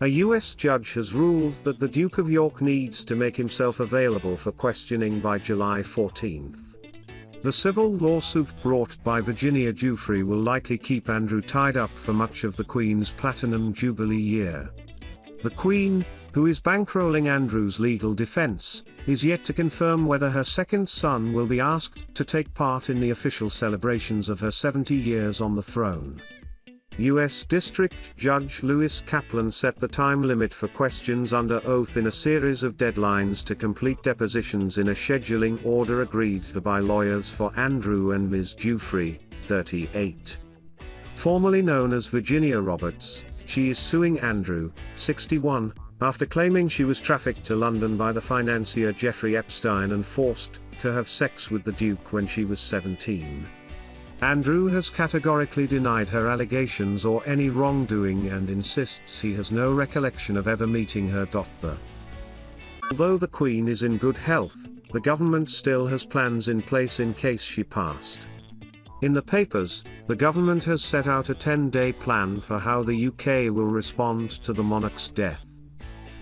A U.S. judge has ruled that the Duke of York needs to make himself available for questioning by July 14. The civil lawsuit brought by Virginia Giuffre will likely keep Andrew tied up for much of the Queen's Platinum Jubilee year. The Queen, who is bankrolling Andrew's legal defense, is yet to confirm whether her second son will be asked to take part in the official celebrations of her 70 years on the throne. U.S. District Judge Lewis Kaplan set the time limit for questions under oath in a series of deadlines to complete depositions in a scheduling order agreed to by lawyers for Andrew and Ms Giuffre, 38. Formerly known as Virginia Roberts, she is suing Andrew, 61, after claiming she was trafficked to London by the financier Jeffrey Epstein and forced to have sex with the Duke when she was 17. Andrew has categorically denied her allegations or any wrongdoing and insists he has no recollection of ever meeting her.The. Although the Queen is in good health, the government still has plans in place in case she passed. In the papers, the government has set out a 10-day plan for how the UK will respond to the monarch's death.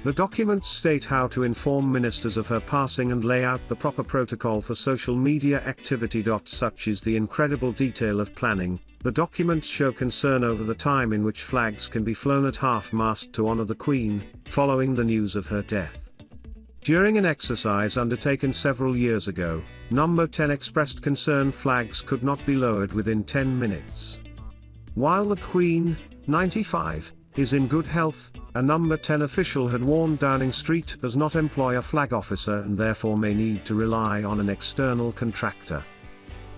The documents state how to inform ministers of her passing and lay out the proper protocol for social media activity. Such is the incredible detail of planning. The documents show concern over the time in which flags can be flown at half-mast to honor the Queen, following the news of her death. During an exercise undertaken several years ago, Number 10 expressed concern flags could not be lowered within 10 minutes. While the Queen, 95, is in good health, a Number 10 official had warned Downing Street does not employ a flag officer and therefore may need to rely on an external contractor.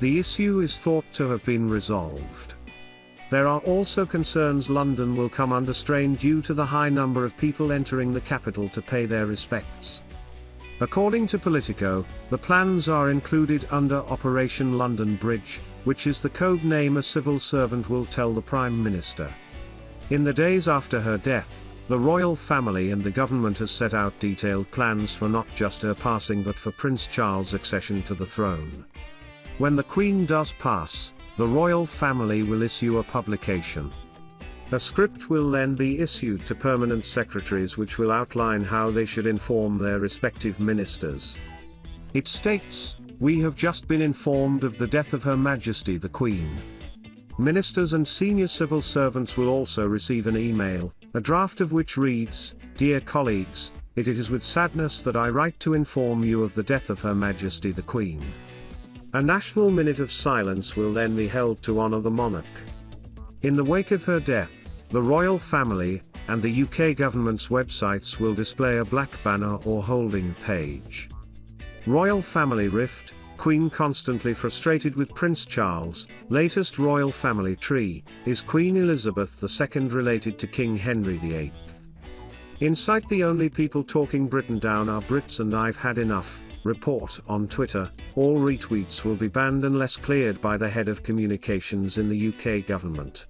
The issue is thought to have been resolved. There are also concerns London will come under strain due to the high number of people entering the capital to pay their respects. According to Politico, the plans are included under Operation London Bridge, which is the code name a civil servant will tell the Prime Minister. In the days after her death, the royal family and the government has set out detailed plans for not just her passing but for Prince Charles' accession to the throne. When the Queen does pass, the royal family will issue a publication. A script will then be issued to permanent secretaries which will outline how they should inform their respective ministers. It states, "We have just been informed of the death of Her Majesty the Queen." Ministers and senior civil servants will also receive an email, a draft of which reads, "Dear colleagues, it is with sadness that I write to inform you of the death of Her Majesty the Queen." A national minute of silence will then be held to honor the monarch. In the wake of her death, the royal family and the UK government's websites will display a black banner or holding page. Royal Family Rift, Queen constantly frustrated with Prince Charles, latest royal family tree, is Queen Elizabeth II related to King Henry VIII. Incite the only people talking Britain down are Brits and I've had enough, report on Twitter. All retweets will be banned unless cleared by the head of communications in the UK government.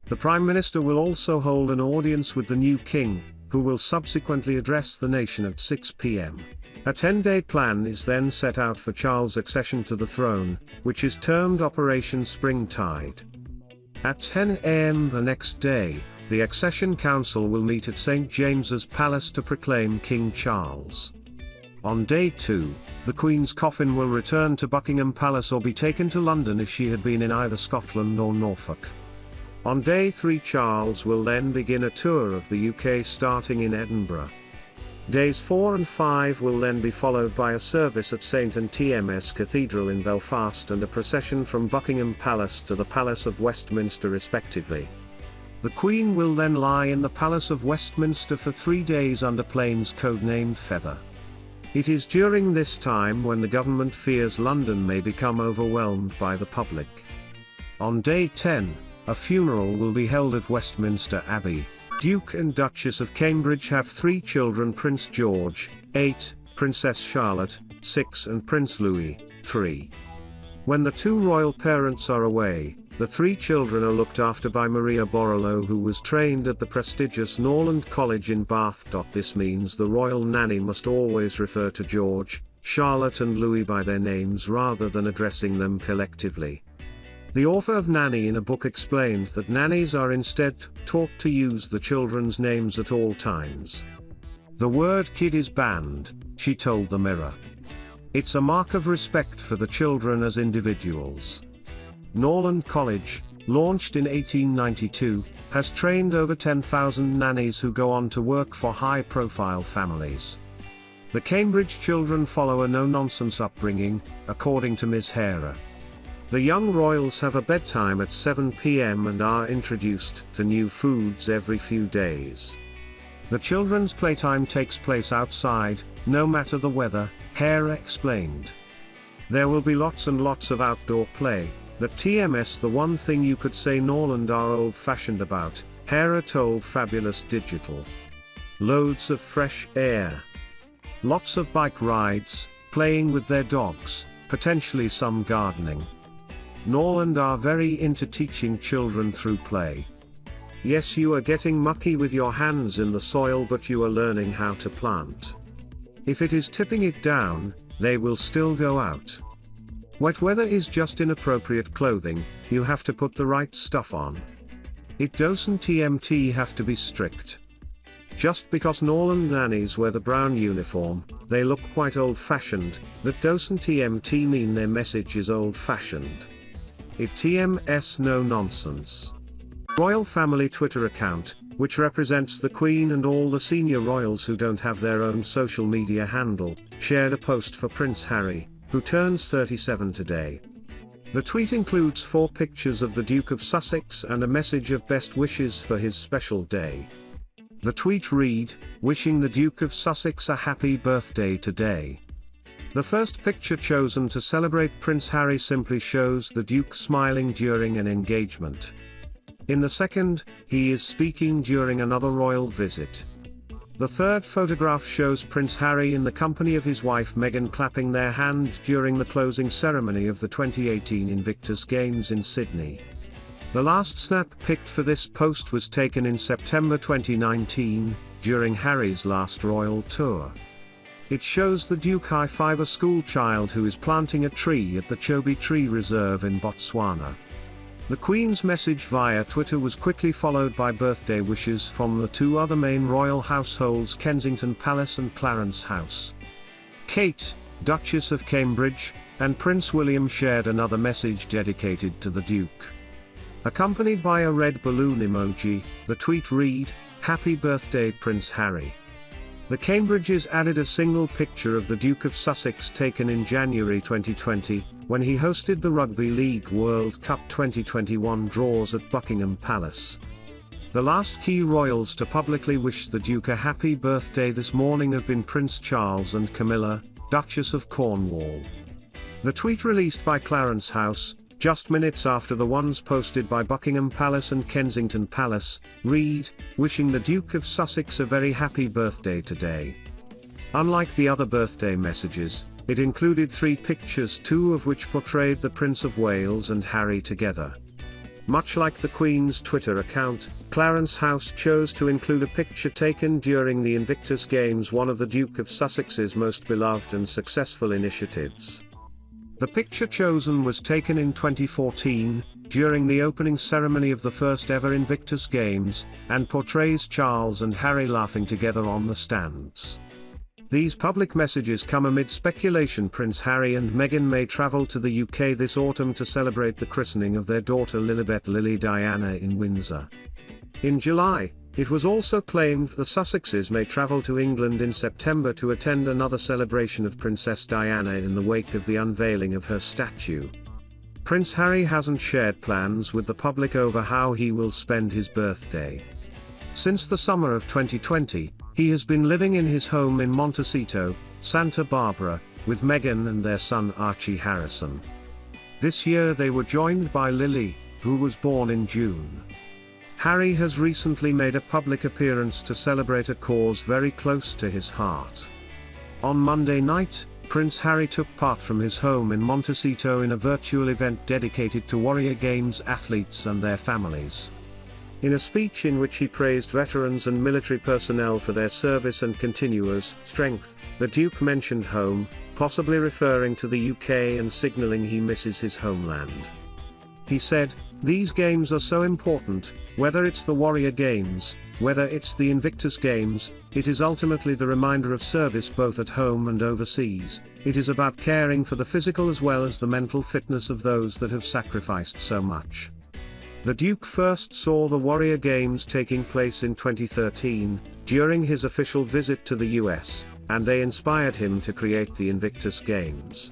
The Prime Minister will also hold an audience with the new King, who will subsequently address the nation at 6 p.m. A 10-day plan is then set out for Charles' accession to the throne, which is termed Operation Springtide. At 10 a.m. the next day, the Accession Council will meet at St James's Palace to proclaim King Charles. On day 2, the Queen's coffin will return to Buckingham Palace or be taken to London if she had been in either Scotland or Norfolk. On day 3 Charles will then begin a tour of the UK starting in Edinburgh. Days 4 and 5 will then be followed by a service at St Ms Cathedral in Belfast and a procession from Buckingham Palace to the Palace of Westminster respectively. The Queen will then lie in the Palace of Westminster for 3 days under planes codenamed Feather. It is during this time when the government fears London may become overwhelmed by the public. On day 10, a funeral will be held at Westminster Abbey. Duke and Duchess of Cambridge have 3 children: Prince George, 8, Princess Charlotte, 6 and Prince Louis, 3. When the 2 royal parents are away, the 3 children are looked after by Maria Borrello, who was trained at the prestigious Norland College in Bath. This means the royal nanny must always refer to George, Charlotte and Louis by their names rather than addressing them collectively. The author of Nanny in a book explained that nannies are instead taught to use the children's names at all times. The word kid is banned, she told the Mirror. It's a mark of respect for the children as individuals. Norland College, launched in 1892, has trained over 10,000 nannies who go on to work for high-profile families. The Cambridge children follow a no-nonsense upbringing, according to Ms Giuffre. The young royals have a bedtime at 7 p.m. and are introduced to new foods every few days. The children's playtime takes place outside, no matter the weather, Giuffre explained. There will be lots and lots of outdoor play. That TMS, the one thing you could say Norland are old-fashioned about, Giuffre told Fabulous Digital. Loads of fresh air. Lots of bike rides, playing with their dogs, potentially some gardening. Norland are very into teaching children through play. Yes, you are getting mucky with your hands in the soil, but you are learning how to plant. If it is tipping it down, they will still go out. Wet weather is just inappropriate clothing, you have to put the right stuff on. It doesn't TMT have to be strict. Just because Norland nannies wear the brown uniform, they look quite old-fashioned, that doesn't TMT mean their message is old-fashioned. It TMS no nonsense. Royal Family Twitter account, which represents the Queen and all the senior royals who don't have their own social media handle, shared a post for Prince Harry, who turns 37 today. The tweet includes 4 pictures of the Duke of Sussex and a message of best wishes for his special day. The tweet read, "Wishing the Duke of Sussex a happy birthday today." The first picture chosen to celebrate Prince Harry simply shows the Duke smiling during an engagement. In the second, he is speaking during another royal visit. The third photograph shows Prince Harry in the company of his wife Meghan clapping their hand during the closing ceremony of the 2018 Invictus Games in Sydney. The last snap picked for this post was taken in September 2019, during Harry's last royal tour. It shows the Duke high-five a school child who is planting a tree at the Chobe Tree Reserve in Botswana. The Queen's message via Twitter was quickly followed by birthday wishes from the 2 other main royal households, Kensington Palace and Clarence House. Kate, Duchess of Cambridge, and Prince William shared another message dedicated to the Duke. Accompanied by a red balloon emoji, the tweet read, "Happy birthday Prince Harry." The Cambridges added a single picture of the Duke of Sussex taken in January 2020, when he hosted the Rugby League World Cup 2021 draws at Buckingham Palace. The last key royals to publicly wish the Duke a happy birthday this morning have been Prince Charles and Camilla, Duchess of Cornwall. The tweet released by Clarence House, just minutes after the ones posted by Buckingham Palace and Kensington Palace, read, "Wishing the Duke of Sussex a very happy birthday today." Unlike the other birthday messages, it included 3 pictures, 2 of which portrayed the Prince of Wales and Harry together. Much like the Queen's Twitter account, Clarence House chose to include a picture taken during the Invictus Games, one of the Duke of Sussex's most beloved and successful initiatives. The picture chosen was taken in 2014, during the opening ceremony of the first ever Invictus Games, and portrays Charles and Harry laughing together on the stands. These public messages come amid speculation Prince Harry and Meghan may travel to the UK this autumn to celebrate the christening of their daughter Lilibet Lily Diana in Windsor. In July, it was also claimed the Sussexes may travel to England in September to attend another celebration of Princess Diana in the wake of the unveiling of her statue. Prince Harry hasn't shared plans with the public over how he will spend his birthday. Since the summer of 2020, he has been living in his home in Montecito, Santa Barbara, with Meghan and their son Archie Harrison. This year they were joined by Lily, who was born in June. Harry has recently made a public appearance to celebrate a cause very close to his heart. On Monday night, Prince Harry took part from his home in Montecito in a virtual event dedicated to Warrior Games athletes and their families. In a speech in which he praised veterans and military personnel for their service and continuous strength, the Duke mentioned home, possibly referring to the UK and signalling he misses his homeland. He said, "These games are so important, whether it's the Warrior Games, whether it's the Invictus Games, it is ultimately the reminder of service both at home and overseas. It is about caring for the physical as well as the mental fitness of those that have sacrificed so much." The Duke first saw the Warrior Games taking place in 2013, during his official visit to the US, and they inspired him to create the Invictus Games.